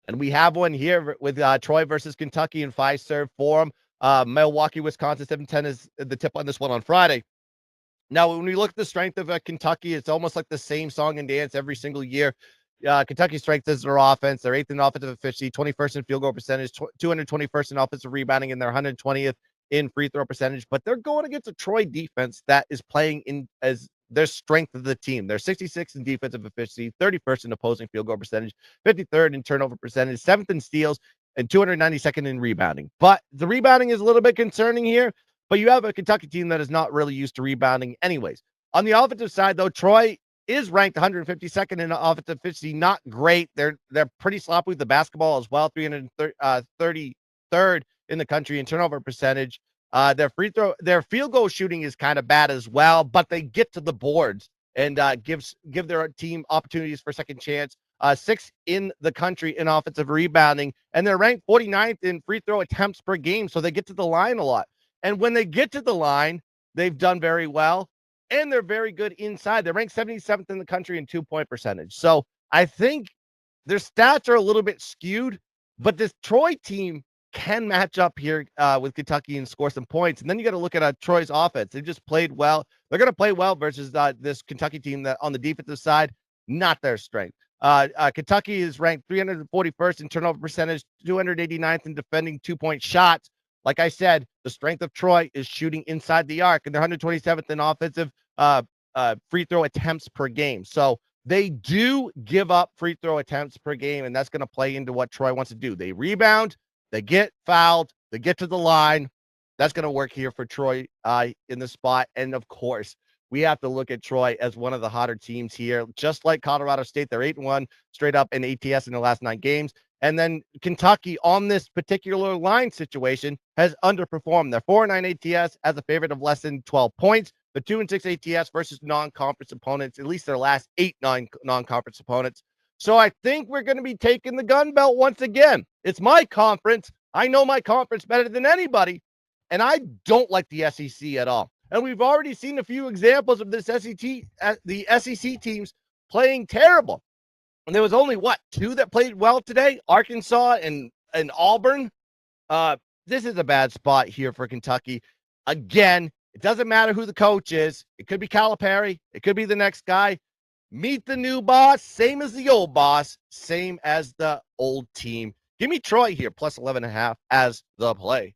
And we have one here with Troy versus Kentucky in Fiserv Forum. Milwaukee, Wisconsin, 7:10 is the tip on this one on Friday. Now, when we look at the strength of Kentucky, it's almost like the same song and dance every single year. Kentucky's strength is their offense. They're 8th in offensive efficiency, 21st in field goal percentage, 221st in offensive rebounding, and they're 120th in free throw percentage. But they're going against a Troy defense that is playing in as their strength of the team. They're 66th in defensive efficiency, 31st in opposing field goal percentage, 53rd in turnover percentage, 7th in steals, and 292nd in rebounding. But the rebounding is a little bit concerning here. But you have a Kentucky team that is not really used to rebounding anyways. On the offensive side, though, Troy is ranked 152nd in offensive efficiency. Not great. They're pretty sloppy with the basketball as well. 333rd in the country in turnover percentage. Their field goal shooting is kind of bad as well, but they get to the boards and give their team opportunities for second chance. 6th in the country in offensive rebounding, and they're ranked 49th in free throw attempts per game, so they get to the line a lot. And when they get to the line, they've done very well, and they're very good inside. They're ranked 77th in the country in 2-point percentage. So I think their stats are a little bit skewed, but this Troy team can match up here with Kentucky and score some points. And then you got to look at Troy's offense. They just played well. They're going to play well versus this Kentucky team that on the defensive side, not their strength. Kentucky is ranked 341st in turnover percentage, 289th in defending 2-point shots. Like I said, the strength of Troy is shooting inside the arc, and they're 127th in offensive free throw attempts per game. So they do give up free throw attempts per game, and that's going to play into what Troy wants to do. They rebound, they get fouled, they get to the line. That's going to work here for Troy in the spot. And of course, we have to look at Troy as one of the hotter teams here. Just like Colorado State, they're 8-1 straight up in ATS in the last 9 games. And then Kentucky on this particular line situation has underperformed. They're 4-9 ATS as a favorite of less than 12 points, but 2-6 ATS versus non-conference opponents, at least their last 8 non-conference opponents. So I think we're going to be taking the gun belt once again. It's my conference. I know my conference better than anybody, and I don't like the SEC at all. And we've already seen a few examples of the SEC teams playing terrible. And there was only, 2 that played well today? Arkansas and Auburn. This is a bad spot here for Kentucky. Again, it doesn't matter who the coach is. It could be Calipari. It could be the next guy. Meet the new boss, same as the old boss, same as the old team. Give me Troy here, plus 11.5 as the play.